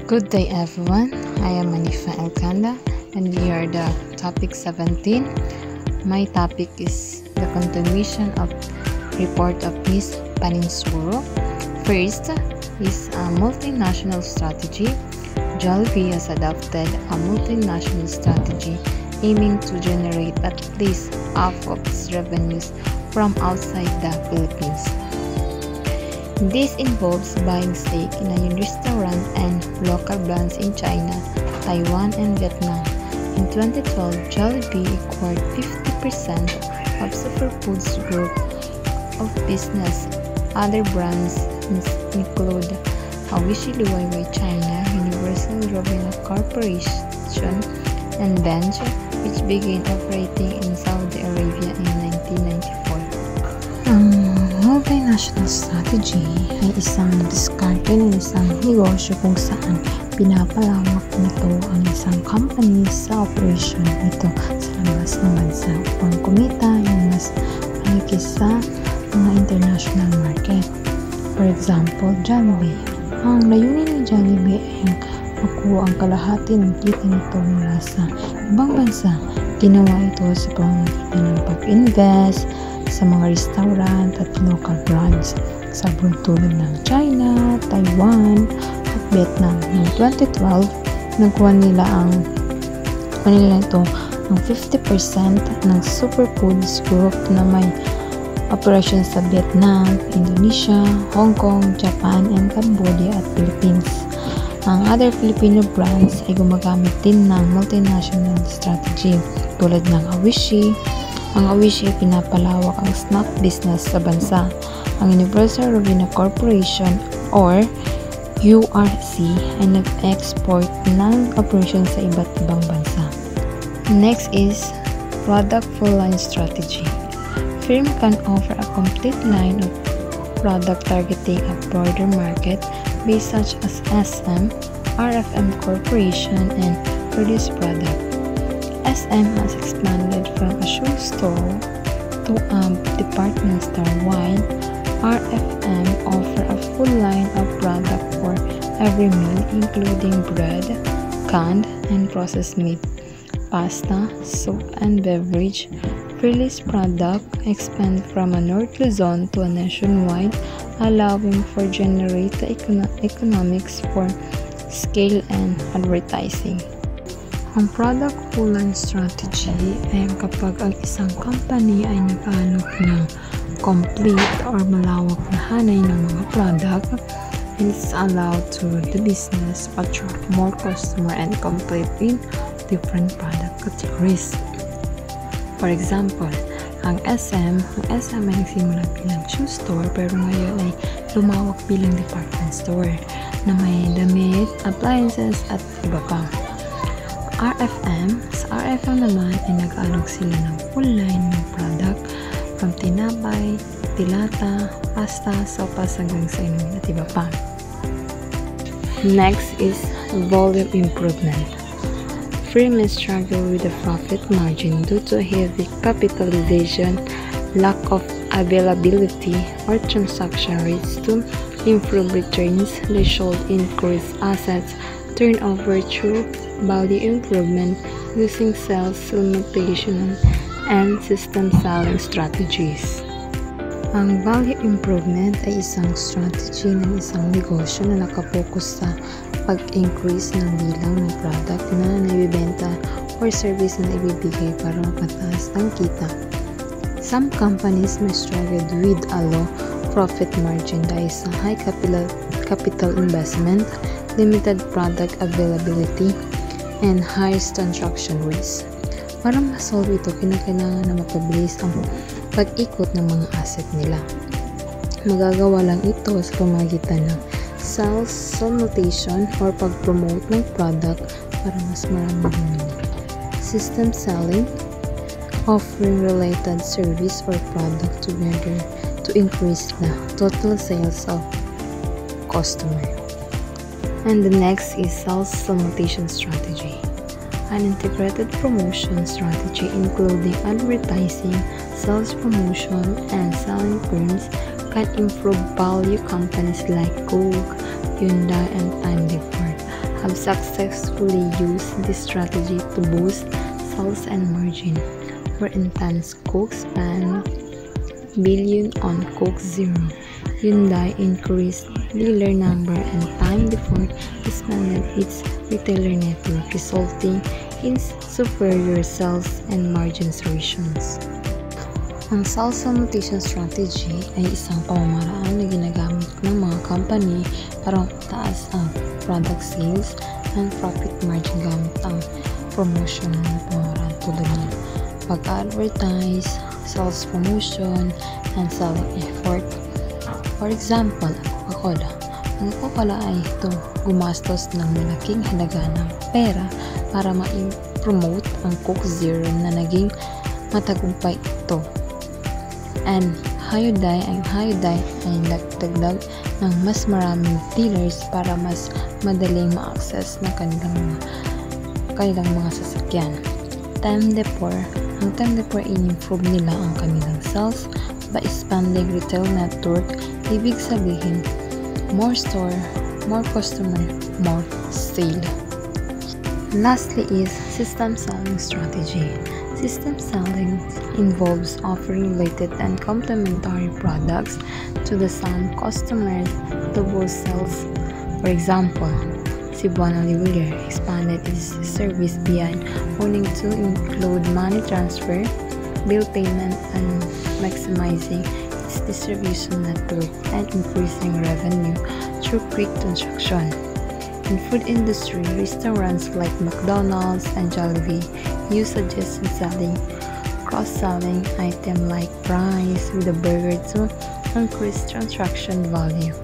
Good day everyone, I am Manifa Elkanda and we are the topic 17. My topic is the continuation of report of Miss Paninsuro. First is a multinational strategy. Jollibee has adopted a multinational strategy aiming to generate at least half of its revenues from outside the Philippines. This involves buying stake in a restaurant and local brands in China, Taiwan, and Vietnam. In 2012, Jollibee acquired 50% of Superfoods Group of business. Other brands include Awishi Luwaiwai China, Universal Robina Corporation, and Bench, which began operating in Saudi Arabia in 1994. Multinational strategy ay isang diskarte ng isang negosyo kung saan pinapalawak nito ang isang company sa operation nito sa labas ng bansa upang kumita ng mas malaki sa mga international market. For example, Jollibee. Ang layunin ni Jollibee ay makuha ang kalahati ng kita nito mula sa ibang bansa. Ginawa ito sa pamamagitan ng pag-invest sa mga restaurant at local brands sa abroad tulad ng China, Taiwan, at Vietnam. Noong 2012, nagkuha nila ito ang 50% ng Superfoods Group na may operations sa Vietnam, Indonesia, Hong Kong, Japan, and Cambodia at Philippines. Ang other Filipino brands ay gumagamit din ng multinational strategy tulad ng Awishi. Ang Awishi ay pinapalawak ang snack business sa bansa. Ang Universal Robina Corporation or URC ay nag-export ng operation sa iba't ibang bansa. Next is product full line strategy. Firm can offer a complete line of product targeting a broader market base such as SM, RFM Corporation, and Produce Product. SM has expanded from a shoe store to a department store, while RFM offer a full line of product for every meal including bread, canned and processed meat, pasta, soup and beverage. Produce Product expand from a North Luzon to a nationwide, allowing for generate the economics for scale and advertising. Ang product full line strategy ay kapag ang isang company ay nag-alok ng complete or malawak na hanay ng mga product, and it's allowed to the business to attract more customer and compete in different product categories. For example, ang SM ay nagsimula bilang shoe store pero ngayon ay lumawak bilang department store na may damit, appliances at iba pa. Sa RFM naman ay nag-alok sila ng full line ng product from tinapay, dilata, pasta, sopas hanggang sa inom at iba pa. Next is volume improvement. Firm struggle with the profit margin due to heavy capitalization, lack of availability, or transaction rates. To improve returns, they should increase assets turnover through value improvement using sales limitation and system selling strategies. Ang value improvement ay isang strategy ng isang negosyo na nakapokus sa pag-increase ng bilang ng product na naibibenta or service na ibibigay para mapataas ang kita. Some companies may struggle with a low profit margin dahil sa high capital investment, limited product availability, and high transaction rates. Para ma-solve ito, kinakailangan na mapabilis ang pag-ikot ng mga asset nila. Magagawa lang ito sa pamagitan ng sales simulation or pag-promote ng product para mas maraming bumili. System selling, offering related service or product together to increase the total sales of customer. And the next is sales simulation strategy. An integrated promotion strategy including advertising, sales promotion, and selling firms can improve value companies like Coke, Hyundai, and Time Depot. have successfully used this strategy to boost sales and margin. For instance, Coke spent billion on Coke Zero. Hyundai increased dealer number and time before expanded its retailer network, resulting in superior sales and margin ratios. Ang sales mutation strategy ay isang pamamaraan na ginagamit ng mga company para mataas ang product sales and profit margin gamit ang promotion ng pamamaraan tulad ng pag-advertise, sales promotion, and selling effort. For example, Coca-Cola. Ang Coca-Cola ay gumastos ng malaking halaga ng pera para ma-promote ang Coke Zero na naging matagumpay ito. And Hyundai ay nagdagdag ng mas maraming dealers para mas madaling ma-access na kanilang mga sasakyan. Time Depot in-improve nila ang kanilang sales by expanding retail network. Ibig sabihin, more store, more customer, more sale. Lastly is system selling strategy. System selling involves offering related and complementary products to the same customers to boost sales. For example, Cebuana Liwalier expanded its service beyond owning to include money transfer, bill payment, and maximizing its distribution network and increasing revenue through quick transaction. In food industry, restaurants like McDonald's and Jollibee use suggested selling, cross-selling item like fries with a burger to increase transaction value.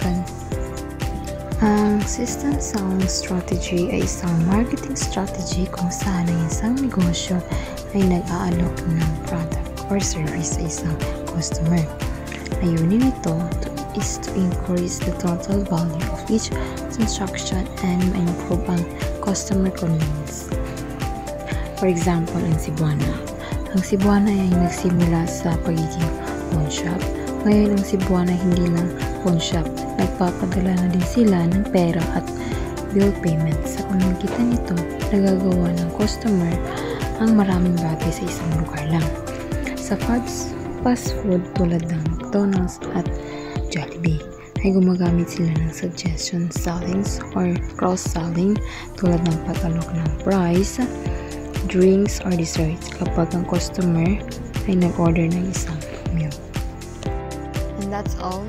Ang system selling strategy ay isang marketing strategy kung saan ang isang negosyo ay nag-aalok ng product or service sa isang customer. Layunin nito is to increase the total value of each transaction and improve ang customer convenience. For example, ang Cebuana. Ang Cebuana ay nagsimula sa pagiging pawn shop. Ngayon ang Cebuana hindi lang pawn shop, nagpapadala na din sila ng pera at bill payment. Sa pamamagitan nito, nagagawa ng customer ang maraming bagay sa isang lugar lang. Sa fast food tulad ng McDonald's at Jollibee ay gumagamit sila ng suggestion selling or cross-selling tulad ng pag-alok ng price, drinks, or desserts kapag ang customer ay nag-order ng isang meal. And that's all